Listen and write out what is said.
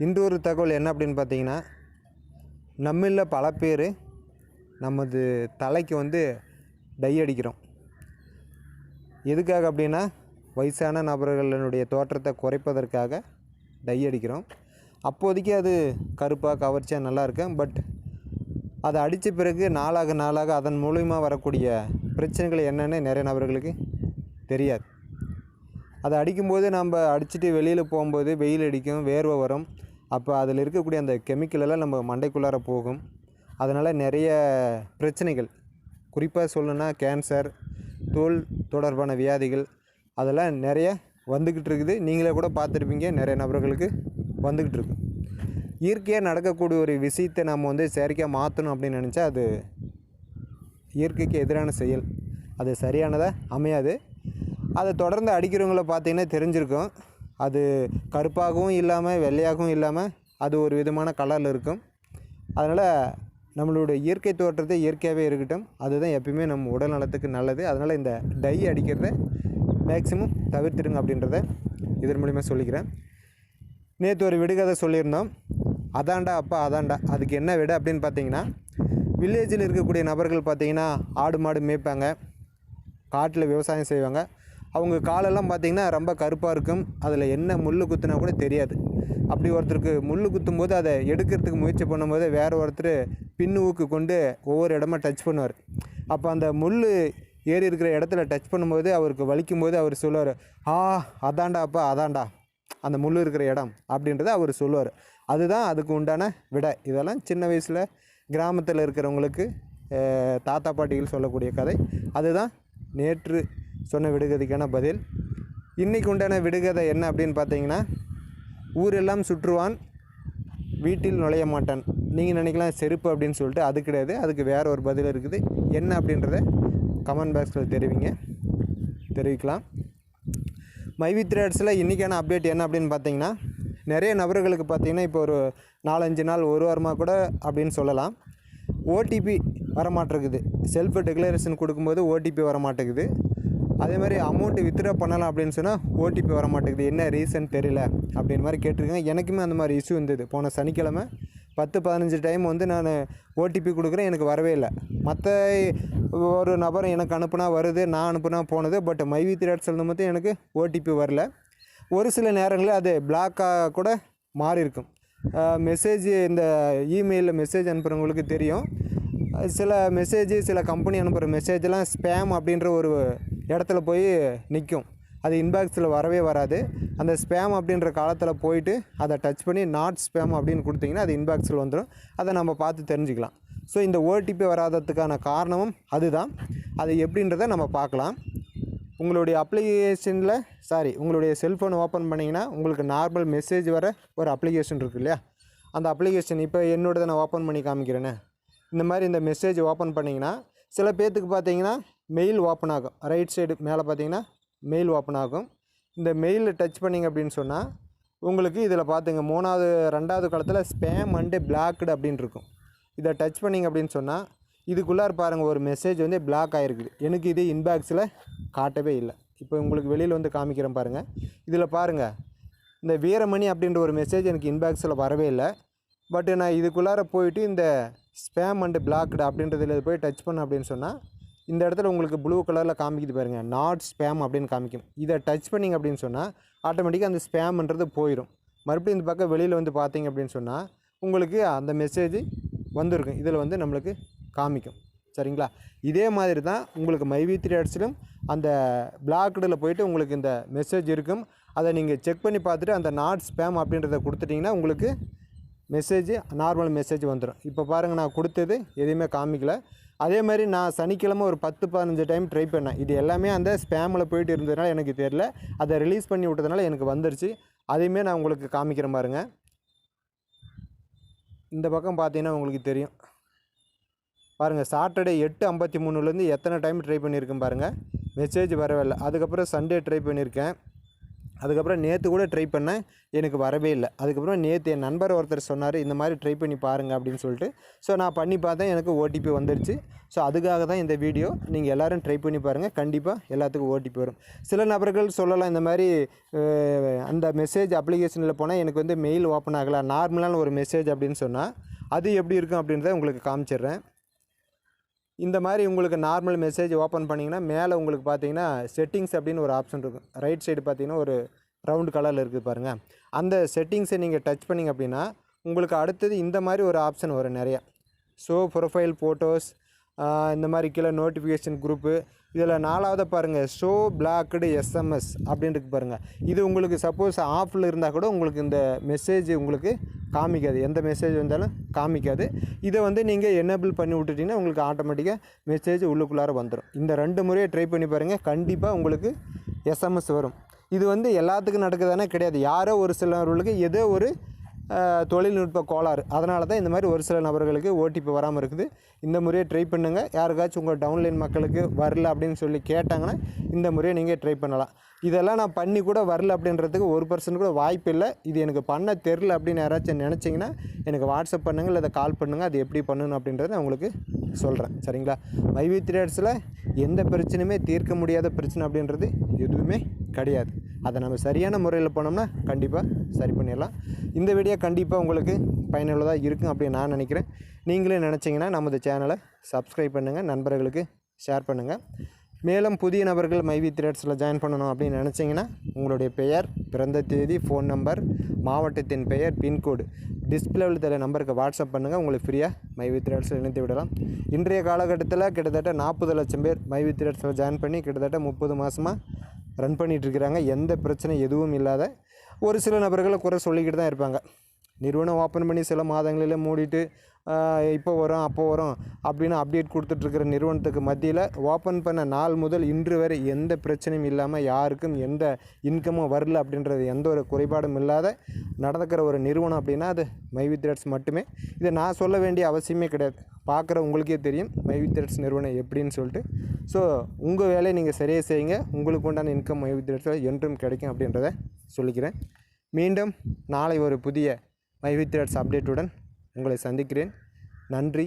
இன்று ஒரு தகவல் என்ன அப்படின்னு பார்த்தீங்கன்னா, நம்மில் பல பேர் நமது தலைக்கு டை அடிக்கிறோம். எதுக்காக அப்படின்னா, வயசான நபர்களுடைய தோற்றத்தை குறைப்பதற்காக டை அடிக்கிறோம். அப்போதைக்கு அது கருப்பாக கவர்ச்சியாக நல்லாயிருக்கும். பட் அதை அடித்த பிறகு நாளாக நாளாக அதன் மூலிமா வரக்கூடிய பிரச்சனைகள் என்னென்னு நிறைய நபர்களுக்கு தெரியாது. அதை அடிக்கும்போது நம்ம அடிச்சுட்டு வெளியில் போகும்போது வெயில் அடிக்கும், வேர்வை வரும். அப்போ அதில் இருக்கக்கூடிய அந்த கெமிக்கல் எல்லாம் நம்ம மண்டைக்குள்ளார போகும். அதனால் நிறைய பிரச்சனைகள், குறிப்பாக சொல்லணுன்னா கேன்சர், தோல் தொடர்பான வியாதிகள் அதெல்லாம் நிறைய வந்துக்கிட்டு இருக்குது. நீங்களே கூட பார்த்துருப்பீங்க, நிறைய நபர்களுக்கு வந்துக்கிட்டு இருக்கு. இயற்கையாக நடக்கக்கூடிய ஒரு விஷயத்தை நம்ம செயற்கையாக மாற்றணும் அப்படின்னு நினச்சா அது இயற்கைக்கு எதிரான செயல். அது சரியானதாக அமையாது. அதை தொடர்ந்து அடிக்கிறவங்கள பார்த்திங்கன்னா தெரிஞ்சிருக்கும். அது கருப்பாகவும் இல்லாமல் வெள்ளையாகவும் இல்லாமல் அது ஒரு விதமான கலரில் இருக்கும். அதனால் நம்மளுடைய இயற்கை தோற்றத்தை இயற்கையாகவே இருக்கட்டும். அதுதான் எப்பயுமே நம்ம உடல் நலத்துக்கு நல்லது. அதனால் இந்த டை அடிக்கிறத மேக்ஸிமம் தவிர்த்துடுங்க அப்படின்றத இதன் மூலிமா சொல்லிக்கிறேன். நேற்று ஒரு விடுகதை சொல்லியிருந்தோம். அதாண்டா அப்பா அதாண்டா. அதுக்கு என்ன விட அப்படின்னு பார்த்தீங்கன்னா, வில்லேஜில் இருக்கக்கூடிய நபர்கள் பார்த்திங்கன்னா ஆடு மாடு மேய்ப்பாங்க, காட்டில் விவசாயம் செய்வாங்க. அவங்க காலெல்லாம் பார்த்திங்கன்னா ரொம்ப கருப்பாக இருக்கும். அதில் என்ன முள் குத்துனா கூட தெரியாது. அப்படி ஒருத்தருக்கு முள் குத்தும்போது அதை எடுக்கிறதுக்கு முயற்சி பண்ணும்போது வேறு ஒருத்தர் பின்னுவுக்கு கொண்டு ஒவ்வொரு இடமா டச் பண்ணுவார். அப்போ அந்த முள் ஏறி இருக்கிற இடத்துல டச் பண்ணும்போது அவருக்கு வலிக்கும்போது அவர் சொல்லுவார், அதாண்டா அப்பா அதாண்டா அந்த முள் இருக்கிற இடம் அப்படின்றத அவர் சொல்லுவார். அதுதான் அதுக்கு உண்டான விடை. இதெல்லாம் சின்ன வயசில் கிராமத்தில் இருக்கிறவங்களுக்கு தாத்தா பாட்டிகள் சொல்லக்கூடிய கதை. அதுதான் நேற்று சொன்ன விடுகதைக்கான பதில். இன்றைக்கு உண்டான விடுகதை என்ன அப்படின்னு பார்த்தீங்கன்னா, ஊரெல்லாம் சுற்றுவான் வீட்டில் நுழைய மாட்டான். நீங்கள் நினைக்கலாம் செருப்பு அப்படின்னு சொல்லிட்டு, அது கிடையாது. அதுக்கு வேறு ஒரு பதில் இருக்குது. என்ன அப்படின்றத கமெண்ட் பாக்ஸில் தெரிவிக்கலாம். மைவி த்ரெட்ஸில் இன்றைக்கான அப்டேட் என்ன அப்படின்னு பார்த்தீங்கன்னா, நிறைய நபர்களுக்கு பார்த்திங்கன்னா இப்போ ஒரு 4-5 நாள் ஒரு வாரமாக கூட அப்படின்னு சொல்லலாம், ஓடிபி வரமாட்டேங்குது. செல்ஃப் டிக்ளரேஷன் கொடுக்கும்போது ஓடிபி வரமாட்டேங்குது. அதே மாதிரி அமௌண்ட்டு வித்ட்ரா பண்ணலாம் அப்படின்னு சொன்னால் ஓடிபி வரமாட்டேங்குது. என்ன ரீசன் தெரியல அப்படின்னு மாதிரி கேட்டிருக்கேன். எனக்குமே அந்த மாதிரி இஷ்யூ இருந்தது. போன சனிக்கிழமை 10-15 டைம் நான் ஓடிபி கொடுக்குறேன், எனக்கு வரவே இல்லை. மற்ற ஒரு நபர் எனக்கு அனுப்புனா வருது, நான் அனுப்புனா போனது. பட் மைவி த்ரெட்ஸ் மட்டும் எனக்கு ஓடிபி வரல. ஒரு சில நேரங்களில் அது பிளாக்காக கூட மாறி இருக்கும். மெசேஜ் இந்த இமெயிலில் மெசேஜ் அனுப்புகிறவங்களுக்கு தெரியும். சில கம்பெனி அனுப்புகிற மெசேஜெல்லாம் ஸ்பேம் அப்படின்ற ஒரு இடத்துல போய் நிற்கும். அது இன்பாக்ஸில் வரவே வராது. அந்த ஸ்பேம் அப்படின்ற காலத்தில் போயிட்டு அதை டச் பண்ணி நாட் ஸ்பேம் அப்படின்னு கொடுத்தீங்கன்னா அது இன்பாக்ஸில் வந்துடும். அதை நம்ம பார்த்து தெரிஞ்சுக்கலாம். ஸோ இந்த ஓடிபி வராததுக்கான காரணமும் அதுதான். அது எப்படின்றத நம்ம பார்க்கலாம். உங்களுடைய உங்களுடைய செல்ஃபோன் ஓப்பன் பண்ணிங்கன்னா உங்களுக்கு நார்மல் மெசேஜ் வர ஒரு அப்ளிகேஷன் இருக்குது இல்லையா, அந்த அப்ளிகேஷன் இப்போ என்னோடதை நான் ஓப்பன் பண்ணி காமிக்கிறேனே. இந்த மாதிரி இந்த மெசேஜ் ஓப்பன் பண்ணிங்கன்னா சில பேர்த்துக்கு பார்த்தீங்கன்னா மெயில் ஓப்பன் ஆகும். ரைட் சைடு மேலே பார்த்தீங்கன்னா மெயில் ஓப்பன் ஆகும். இந்த மெயிலில் டச் பண்ணிங்க அப்படின்னு சொன்னால் உங்களுக்கு இதில் பார்த்துங்க 2வது காலத்தில் ஸ்பேம் அண்டு பிளாக்டு அப்படின்னு இருக்கும். இதை டச் பண்ணிங்க அப்படின்னு சொன்னால் இதுக்குள்ளார பாருங்கள் ஒரு மெசேஜ் பிளாக் ஆகிருக்குது. எனக்கு இது இன்பாக்ஸில் காட்டவே இல்லை. இப்போ உங்களுக்கு வெளியில் காமிக்கிறேன் பாருங்கள். இதில் பாருங்கள், இந்த வீரமணி அப்படின்ற ஒரு மெசேஜ் எனக்கு இன்பாக்ஸில் வரவே இல்லை. பட் நான் இதுக்குள்ளார போயிட்டு இந்த ஸ்பேம் அண்டு பிளாக்டு அப்படின்றதில் போய் டச் பண்ண அப்படின்னு சொன்னால் இந்த இடத்துல உங்களுக்கு ப்ளூ கலரில் காமிக்குது பாருங்கள், நாட் ஸ்பேம் அப்படின்னு காமிக்கும். இதை டச் பண்ணிங்க அப்படின்னு சொன்னால் ஆட்டோமேட்டிக்காக அந்த ஸ்பேம்ன்றது போயிடும். மறுபடியும் இந்த பக்கம் வெளியில் பார்த்தீங்க அப்படின்னு சொன்னால் உங்களுக்கு அந்த மெசேஜ் வந்துருக்கும். இதில் நம்மளுக்கு காமிக்கும். சரிங்களா? இதே மாதிரி தான் உங்களுக்கு மைவி த்ரெட்ஸ்லையும் அந்த பிளாக்டில் போயிட்டு உங்களுக்கு இந்த மெசேஜ் இருக்கும். அதை நீங்கள் செக் பண்ணி பார்த்துட்டு அந்த நாட் ஸ்பேம் அப்படின்றத கொடுத்துட்டிங்கன்னா உங்களுக்கு மெசேஜ் நார்மல் மெசேஜ் வந்துடும். இப்போ பாருங்கள், நான் கொடுத்தது எதுவுமே காமிக்கல. அதே மாதிரி நான் சனிக்கிழமை ஒரு 10-15 டைம் ட்ரை பண்ணேன். இது எல்லாமே அந்த ஸ்பேமில் போயிட்டு இருந்ததுனால எனக்கு தெரியல. அதை ரிலீஸ் பண்ணி விட்டதுனால எனக்கு வந்துருச்சு. அதையுமே நான் உங்களுக்கு காமிக்கிறேன் பாருங்கள். இந்த பக்கம் பார்த்தீங்கன்னா உங்களுக்கு தெரியும் பாருங்கள், சாட்டர்டே 8:53 எத்தனை டைம் ட்ரை பண்ணியிருக்கேன் பாருங்கள், மெசேஜ் வரவே இல்லை. அதுக்கப்புறம் சண்டே ட்ரை பண்ணியிருக்கேன், அதுக்கப்புறம் நேற்று கூட ட்ரை பண்ணேன், எனக்கு வரவே இல்லை. அதுக்கப்புறம் நேற்று என் நண்பர் ஒருத்தர் சொன்னார், இந்த மாதிரி ட்ரை பண்ணி பாருங்கள் அப்படின்னு சொல்லிட்டு. ஸோ நான் பண்ணி பார்த்தேன், எனக்கு ஓடிபி வந்துடுச்சு. ஸோ அதுக்காக தான் இந்த வீடியோ. நீங்கள் எல்லோரும் ட்ரை பண்ணி பாருங்கள், கண்டிப்பாக எல்லாத்துக்கும் ஓடிபி வரும். சில நபர்கள் சொல்லலாம், இந்த மாதிரி அந்த மெசேஜ் அப்ளிகேஷனில் போனால் எனக்கு வந்து மெயில் ஓப்பன் ஆகலை, நார்மலான ஒரு மெசேஜ் அப்படின்னு சொன்னால் அது எப்படி இருக்கும் அப்படின்றத உங்களுக்கு காமிச்சிடுறேன். இந்த மாதிரி உங்களுக்கு நார்மல் மெசேஜ் ஓப்பன் பண்ணிங்கன்னா மேலே உங்களுக்கு பார்த்தீங்கன்னா செட்டிங்ஸ் அப்படின்னு ஒரு ஆப்ஷன் இருக்கும். ரைட் சைடு பார்த்தீங்கன்னா ஒரு ரவுண்டு கலரில் இருக்குது பாருங்கள். அந்த செட்டிங்ஸை நீங்கள் டச் பண்ணிங்க அப்படின்னா உங்களுக்கு அடுத்தது இந்த மாதிரி ஒரு ஆப்ஷன் வரும் நிறையா. ஷோ ப்ரொஃபைல் ஃபோட்டோஸ், இந்த மாதிரி கீழே நோட்டிஃபிகேஷன் குரூப்பு. இதில் 4ஆவது பாருங்கள், ஷோ பிளாக்டு எஸ்எம்எஸ் அப்படின்ட்டு பாருங்கள். இது உங்களுக்கு சப்போஸ் ஆஃபில் இருந்தால் கூட உங்களுக்கு இந்த மெசேஜ் உங்களுக்கு காமிக்காது, எந்த மெசேஜ் வந்தாலும் காமிக்காது. இதை வந்து நீங்கள் எனேபிள் பண்ணி விட்டுட்டிங்கன்னா உங்களுக்கு ஆட்டோமேட்டிக்காக மெசேஜ் உள்ளுக்குள்ளார வந்துடும். இந்த 2 முறையை ட்ரை பண்ணி பாருங்கள், கண்டிப்பாக உங்களுக்கு எஸ்எம்எஸ் வரும். இது வந்து எல்லாத்துக்கும் நடக்குதானே கிடையாது, யாரோ ஒரு சிலர்களுக்கு ஏதோ ஒரு தொழில்நுட்ப கோளாறு, அதனால தான் இந்த மாதிரி ஒரு சில நபர்களுக்கு ஓடிபி வராமல் இருக்குது. இந்த முறையை ட்ரை பண்ணுங்கள். யாருக்காச்சும் உங்கள் டவுன்லைன் மக்களுக்கு வரல அப்படின்னு சொல்லி கேட்டாங்கன்னா இந்த முறையை நீங்கள் ட்ரை பண்ணலாம். இதெல்லாம் நான் பண்ணி கூட வரல அப்படின்றதுக்கு 1% கூட வாய்ப்பு இல்லை. இது எனக்கு பண்ண தெரில அப்படின்னு யாராச்சும் நினச்சிங்கன்னா எனக்கு வாட்ஸ்அப் பண்ணுங்கள், இல்லை கால் பண்ணுங்கள். அது எப்படி பண்ணணும் அப்படின்றத நான் உங்களுக்கு சொல்கிறேன், சரிங்களா? மைவி த்ரெட்ஸில் எந்த பிரச்சனையுமே தீர்க்க முடியாத பிரச்சனை அப்படின்றது எதுவுமே கிடையாது. அதை நம்ம சரியான முறையில் போனோம்னா கண்டிப்பாக சரி பண்ணிடலாம். இந்த வீடியோ கண்டிப்பாக உங்களுக்கு பயனுள்ளதாக இருக்கும் அப்படின்னு நான் நினைக்கிறேன். நீங்களே நினச்சிங்கன்னா நமது சேனலை சப்ஸ்கிரைப் பண்ணுங்கள், நண்பர்களுக்கு ஷேர் பண்ணுங்கள். மேலும் புதிய நபர்கள் மைவி த்ரெட்ஸில் ஜாயின் பண்ணணும் அப்படின்னு நினச்சிங்கன்னா உங்களுடைய பெயர், பிறந்த தேதி, ஃபோன் நம்பர், மாவட்டத்தின் பெயர், பின்கோடு டிஸ்பிளேவில் தெரிய நம்பருக்கு வாட்ஸ்அப் பண்ணுங்கள். உங்களுக்கு ஃப்ரீயாக மைவி த்ரெட்ஸில் இணைத்து விடலாம். இன்றைய காலகட்டத்தில் கிட்டத்தட்ட 40 லட்சம் பேர் மைவி த்ரெட்ஸில் ஜாயின் பண்ணி கிட்டத்தட்ட 30 மாதமாக ரன் பண்ணிகிட்ருக்கிறாங்க. எந்த பிரச்சனை எதுவும் இல்லாத. ஒரு சில நபர்களை குறை சொல்லிக்கிட்டு தான் இருப்பாங்க. நிறுவனம் ஓப்பன் பண்ணி சில மாதங்களில் மூடிட்டு இப்போ வரும் அப்போ வரும் அப்படின்னு அப்டேட் கொடுத்துட்ருக்கிற நிறுவனத்துக்கு மத்தியில் ஓப்பன் பண்ண நாள் முதல் இன்று வரை எந்த பிரச்சனையும் இல்லாமல் யாருக்கும் எந்த இன்கமும் வரல அப்படின்றது எந்த ஒரு குறைபாடும் இல்லாத நடந்துக்கிற ஒரு நிறுவனம் அப்படின்னா அது மைவி த்ரெட்ஸ் மட்டுமே. இதை நான் சொல்ல வேண்டிய அவசியமே கிடையாது. பார்க்குற உங்களுக்கே தெரியும் மைவி த்ரெட்ஸ் நிறுவனம் எப்படின்னு சொல்லிட்டு. ஸோ உங்கள் வேலையை நீங்கள் சரியாக செய்யுங்க, உங்களுக்கு உண்டான இன்கம் மைவி த்ரெட்ஸில் என்றும் கிடைக்கும் அப்படின்றத சொல்லிக்கிறேன். மீண்டும் நாளை ஒரு புதிய மைவி த்ரெட்ஸ் அப்டேட்டுடன் உங்களை சந்திக்கிறேன். நன்றி.